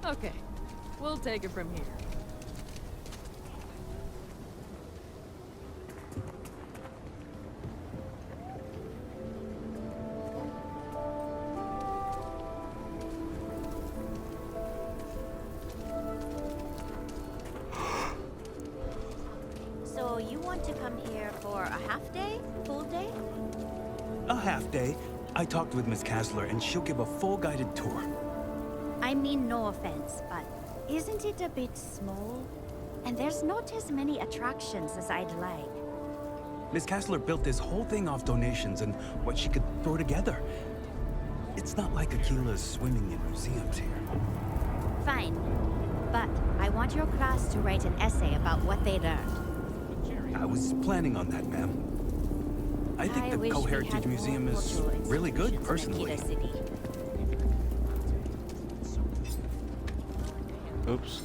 Okay, we'll take it from here. So you want to come here for a half day? Full day? A half day. I talked with Miss Kassler, and she'll give a full guided tour. I mean, no offense, but isn't it a bit small? And there's not as many attractions as I'd like. Miss Kassler built this whole thing off donations and what she could throw together. It's not like Aquila's swimming in museums here. Fine. But I want your class to write an essay about what they learned. I was planning on that, ma'am. I think the wish we Co-Heritage had Museum more is cultural really good, institutions in personally. Akita City. Oops.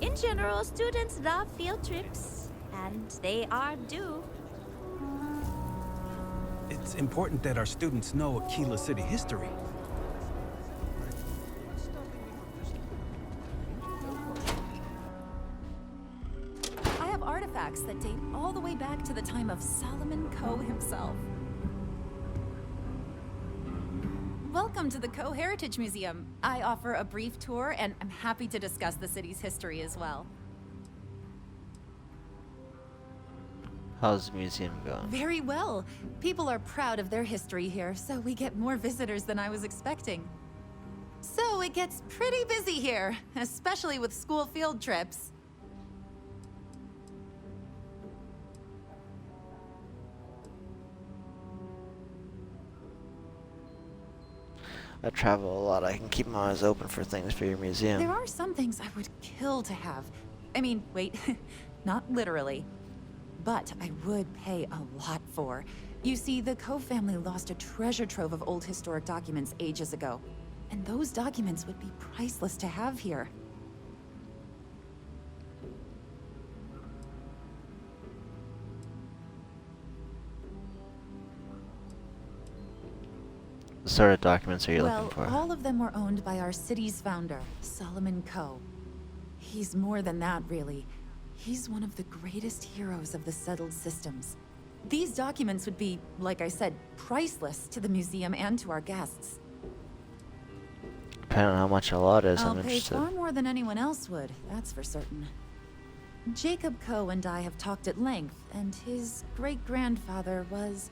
In general, students love field trips, and they are due. It's important that our students know Aquila City history. I have artifacts that date all the way back to the time of Solomon Coe himself. Welcome to the Coe Heritage Museum. I offer a brief tour, and I'm happy to discuss the city's history as well. How's the museum going? Very well. People are proud of their history here, so we get more visitors than I was expecting. So it gets pretty busy here, especially with school field trips. I travel a lot. I can keep my eyes open for things for your museum. There are some things I would kill to have. I mean, wait, not literally. But I would pay a lot for. You see, the Coe family lost a treasure trove of old historic documents ages ago. And those documents would be priceless to have here. What sort of documents are you Well, looking for? all of them were owned by our city's founder, Solomon Coe. He's more than that, really. He's one of the greatest heroes of the settled systems. These documents would be, like I said, priceless to the museum and to our guests. Depending on how much a lot is, I'll I'm pay interested. far more than anyone else would, that's for certain. Jacob Coe and I have talked at length, and his great-grandfather was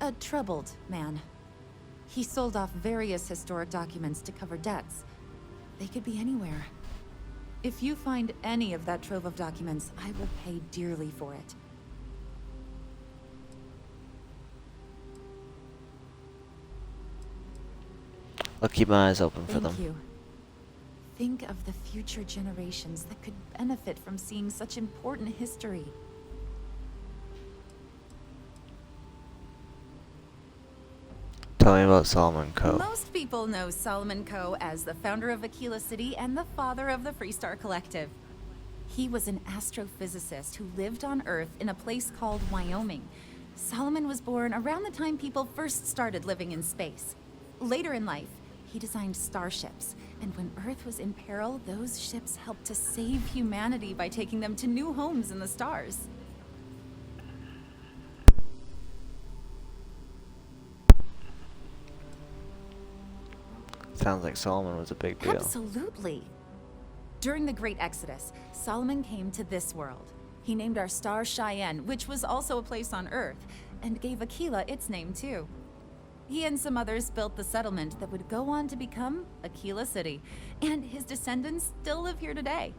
a troubled man. He sold off various historic documents to cover debts. They could be anywhere. If you find any of that trove of documents, I will pay dearly for it. I'll keep my eyes open for them. Thank you. Think of the future generations that could benefit from seeing such important history. Tell me about Solomon Coe. Most people know Solomon Coe as the founder of Aquila City and the father of the Freestar Collective. He was an astrophysicist who lived on Earth in a place called Wyoming. Solomon was born around the time people first started living in space. Later in life, he designed starships, and when Earth was in peril, those ships helped to save humanity by taking them to new homes in the stars. Sounds like Solomon was a big deal. Absolutely. During the Great Exodus, Solomon came to this world. He named our star Cheyenne, which was also a place on Earth, and gave Aquila its name too. He and some others built the settlement that would go on to become Aquila City, and his descendants still live here today.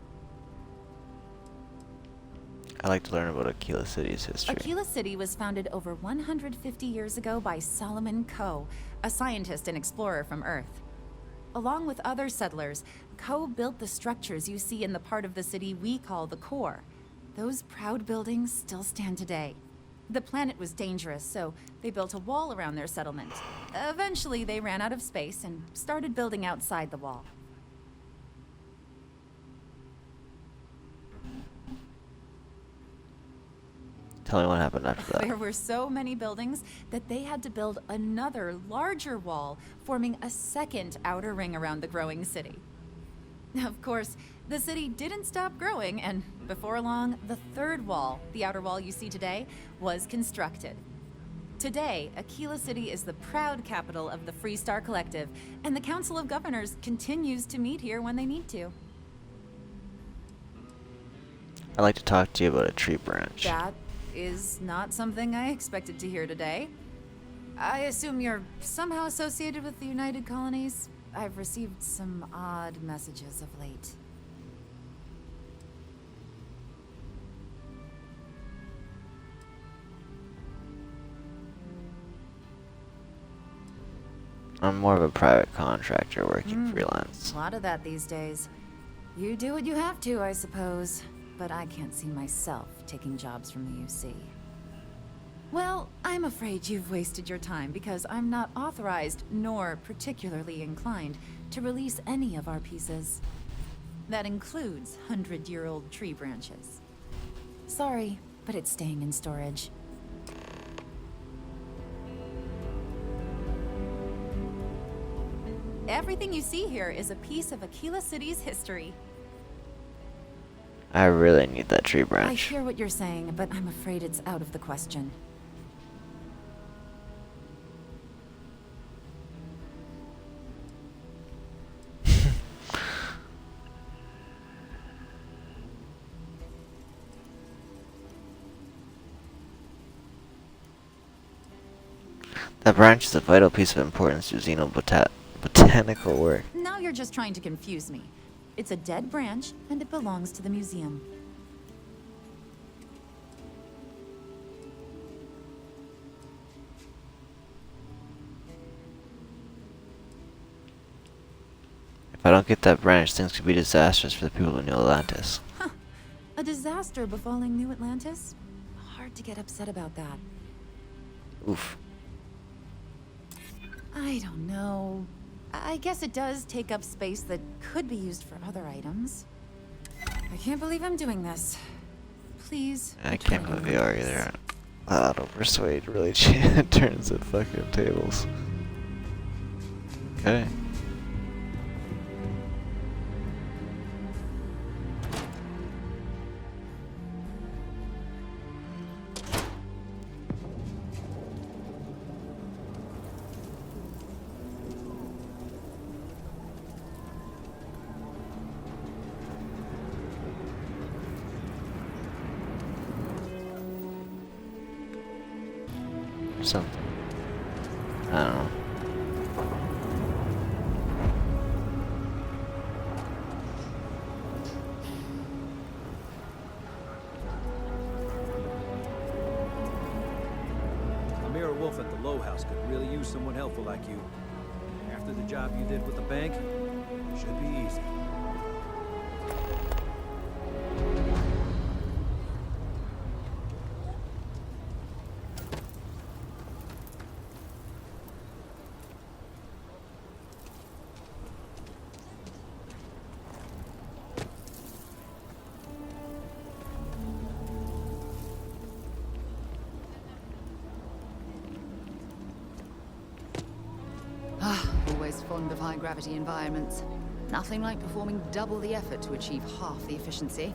I like to learn about Aquila City's history. Aquila City was founded over 150 years ago by Solomon Coe, a scientist and explorer from Earth. Along with other settlers, Coe built the structures you see in the part of the city we call the core. Those proud buildings still stand today. The planet was dangerous, so they built a wall around their settlement. Eventually, they ran out of space and started building outside the wall. Tell me what happened after that. There were so many buildings that they had to build another, larger wall, forming a second outer ring around the growing city. Of course, the city didn't stop growing, and before long, the third wall, the outer wall you see today, was constructed. Today, Aquila City is the proud capital of the Freestar Collective, and the Council of Governors continues to meet here when they need to. I'd like to talk to you about a tree branch. That is not something I expected to hear today. I assume you're somehow associated with the United Colonies? I've received some odd messages of late. I'm more of a private contractor working freelance. A lot of that these days. You do what you have to, I suppose. But I can't see myself taking jobs from the UC. Well, I'm afraid you've wasted your time because I'm not authorized, nor particularly inclined, to release any of our pieces. That includes 100-year-old tree branches. Sorry, but it's staying in storage. Everything you see here is a piece of Aquila City's history. I really need that tree I branch. hear what you're saying, but I'm afraid it's out of the question. That branch is a vital piece of importance to botanical work. Now you're just trying to confuse me. It's a dead branch, and it belongs to the museum. If I don't get that branch, things could be disastrous for the people of New Atlantis. Huh. A disaster befalling New Atlantis? Hard to get upset about that. Oof. I don't know. I guess it does take up space that could be used for other items. I can't believe I'm doing this. Please. I try can't to believe you are relax. either. Auto persuade really turns the fucking tables. Okay. Something. I don't know. Amira Wolf at the Low House could really use someone helpful like you. After the job you did with the bank, it should be easy. Always fond of high-gravity environments. Nothing like performing double the effort to achieve half the efficiency.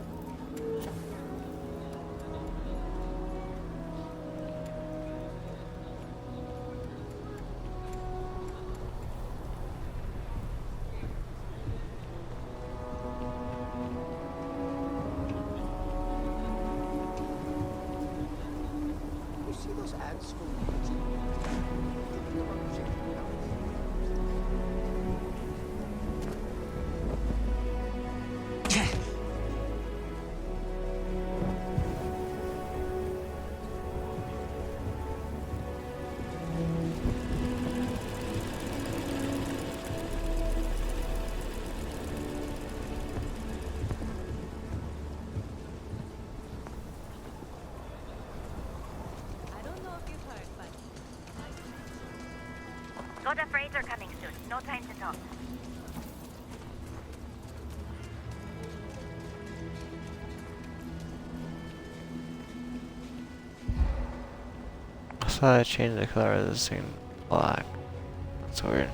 You see those ads for I don't know if you've heard, but... Got a freighter coming soon. No time to talk. I saw I changed the color of this thing black. That's weird.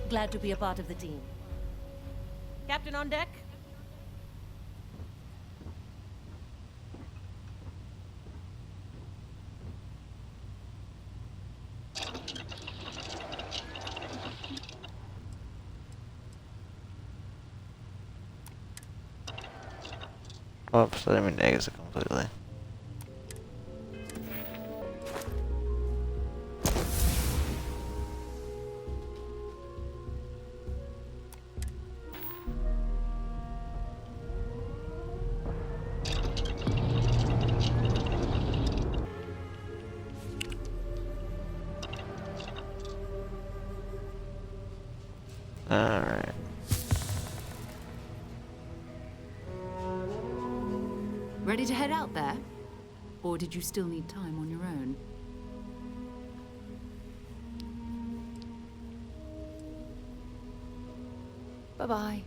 Glad to be a part of the team. Captain on deck? Oops, I didn't mean to exit completely. Alright. Ready to head out there? Or did you still need time on your own? Bye-bye.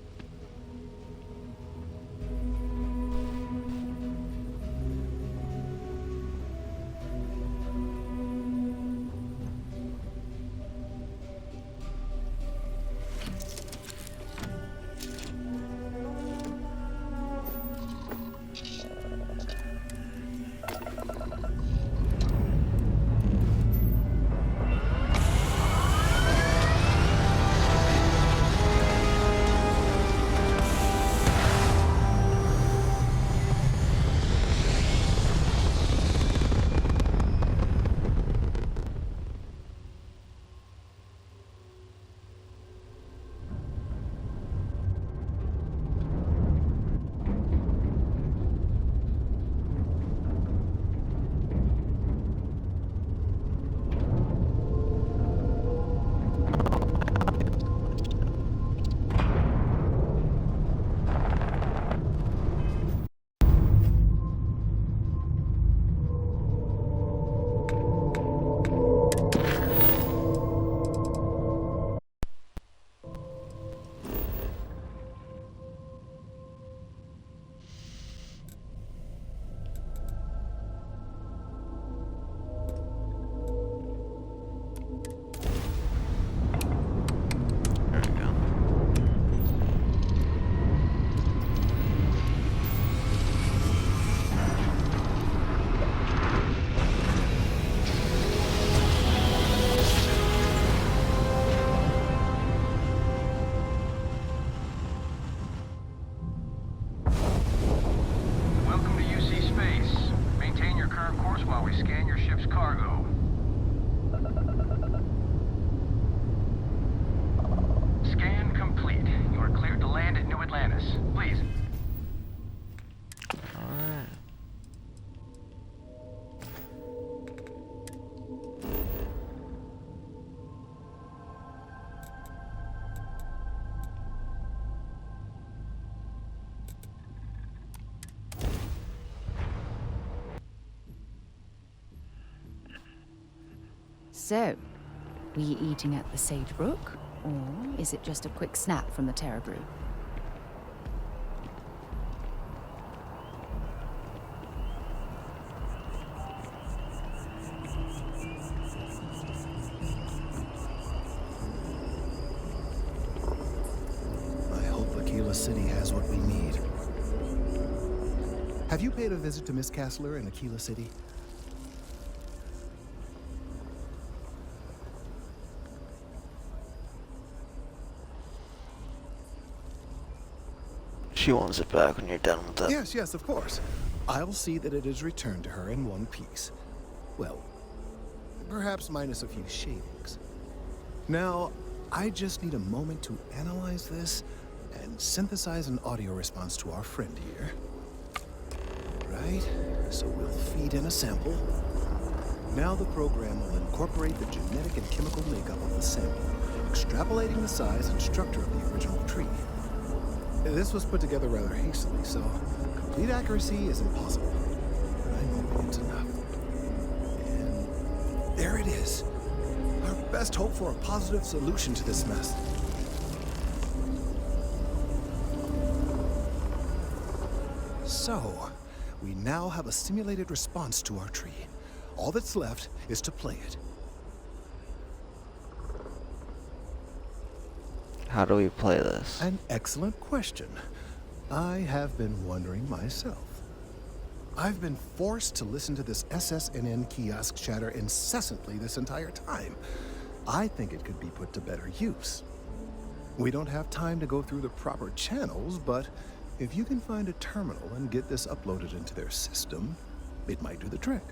There we go. Welcome to UC Space. Maintain your current course while we scan your ship's cargo. Scan complete. You are cleared to land at New Atlantis. Please. Alright. So, were you eating at the Sage Brook? Or is it just a quick snap from the Terra Brew? I hope Aquila City has what we need. Have you paid a visit to Miss Castler in Aquila City? She wants it back when you're done with it. Yes, yes, of course. I'll see that it is returned to her in one piece. Well, perhaps minus a few shavings. Now, I just need a moment to analyze this and synthesize an audio response to our friend here. Right, so we'll feed in a sample. Now the program will incorporate the genetic and chemical makeup of the sample, extrapolating the size and structure of the original tree. This was put together rather hastily, so complete accuracy is impossible. But I'm hoping it's enough. And there it is. Our best hope for a positive solution to this mess. So, we now have a simulated response to our tree. All that's left is to play it. How do we play this? An excellent question. I have been wondering myself. I've been forced to listen to this SSNN kiosk chatter incessantly this entire time. I think it could be put to better use. We don't have time to go through the proper channels, but if you can find a terminal and get this uploaded into their system, it might do the trick.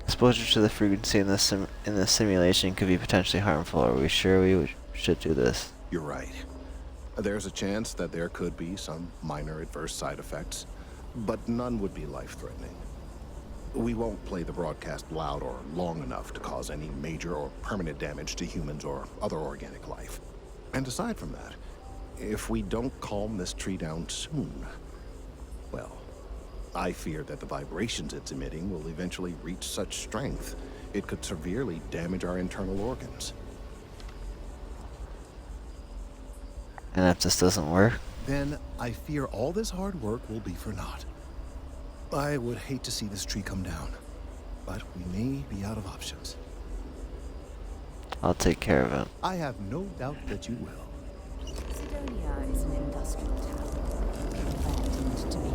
Exposure to the frequency in this simulation could be potentially harmful. Are we sure we should do this? You're right. There's a chance that there could be some minor adverse side effects, but none would be life-threatening. We won't play the broadcast loud or long enough to cause any major or permanent damage to humans or other organic life. And aside from that, if we don't calm this tree down soon, well, I fear that the vibrations it's emitting will eventually reach such strength, it could severely damage our internal organs. And if this doesn't work? Then I fear all this hard work will be for naught. I would hate to see this tree come down, but we may be out of options. I'll take care of it. I have no doubt that you will. Sidonia is an industrial town, abandoned to be.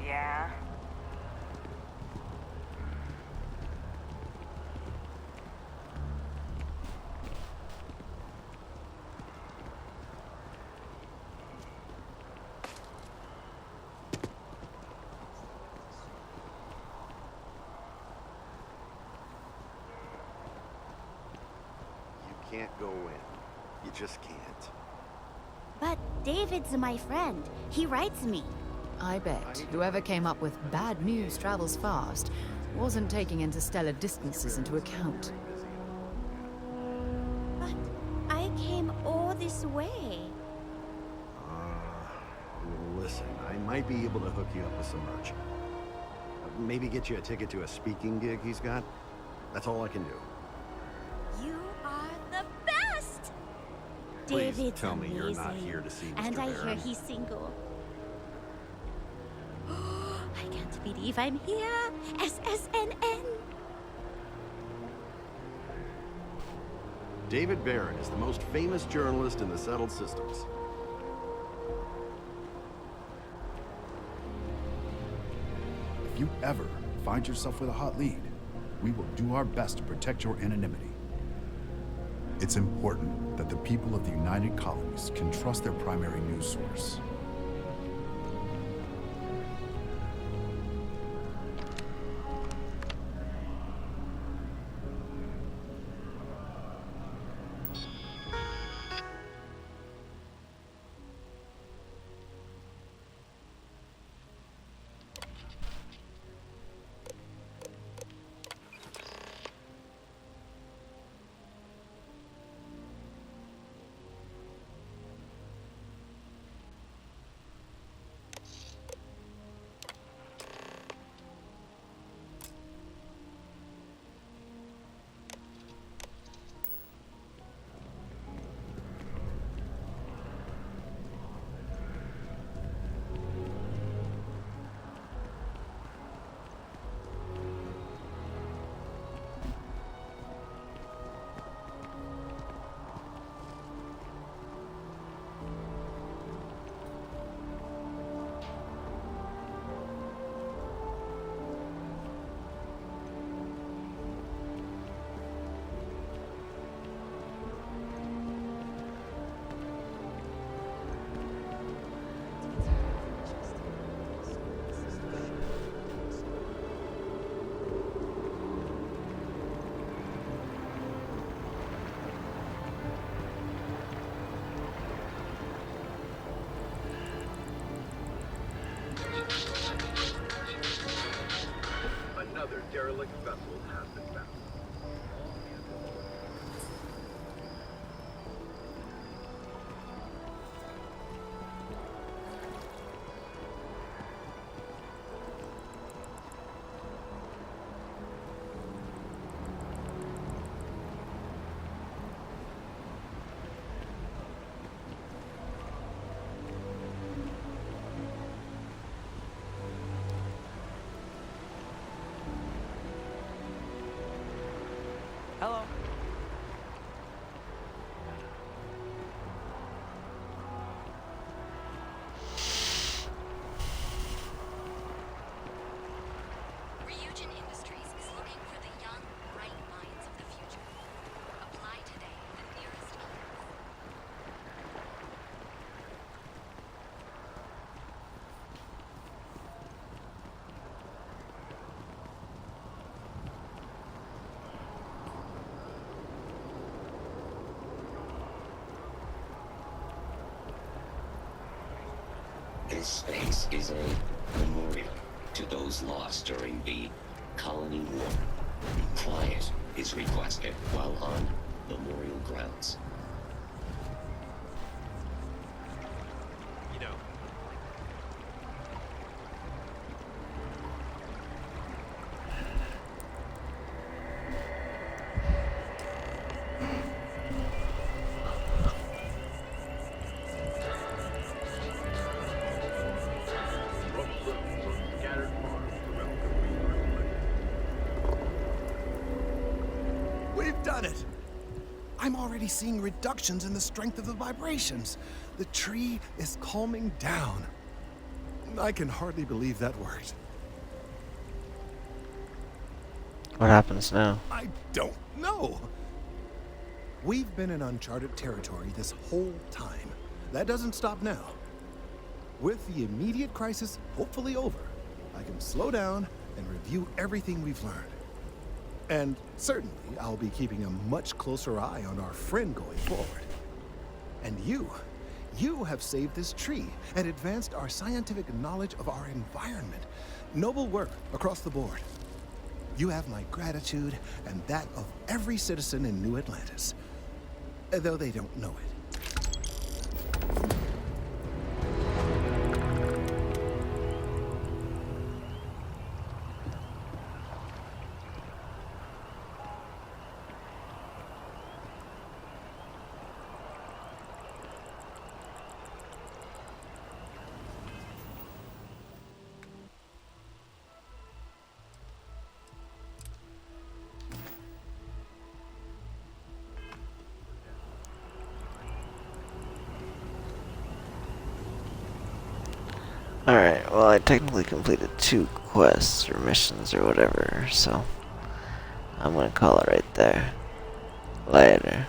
Yeah? You can't go in. You just can't. But David's my friend. He writes me. I bet whoever came up with bad news travels fast wasn't taking interstellar distances into account. But I came all this way. Listen, I might be able to hook you up with some merch. Maybe get you a ticket to a speaking gig he's got. That's all I can do. You are the best! Please David's tell me amazing. you're not here to see Mr. And I hear Barron. he's single. I can't believe I'm here. SSNN. David Barron is the most famous journalist in the settled systems. If you ever find yourself with a hot lead, we will do our best to protect your anonymity. It's important that the people of the United Colonies can trust their primary news source. Another derelict vessel has been found. Hello. Ryujin Industries is looking for the young, bright minds of the future. Apply today at the nearest office. This space is a memorial to those lost during the Colony War. Quiet is requested while on memorial grounds. You know. We've done it! I'm already seeing reductions in the strength of the vibrations. The tree is calming down. I can hardly believe that worked. What happens now? I don't know. We've been in uncharted territory this whole time. That doesn't stop now. With the immediate crisis hopefully over, I can slow down and review everything we've learned. And certainly, I'll be keeping a much closer eye on our friend going forward. And you have saved this tree and advanced our scientific knowledge of our environment. Noble work across the board. You have my gratitude and that of every citizen in New Atlantis, though they don't know it. Alright, well I technically completed 2 quests or missions or whatever, so I'm gonna call it right there. Later.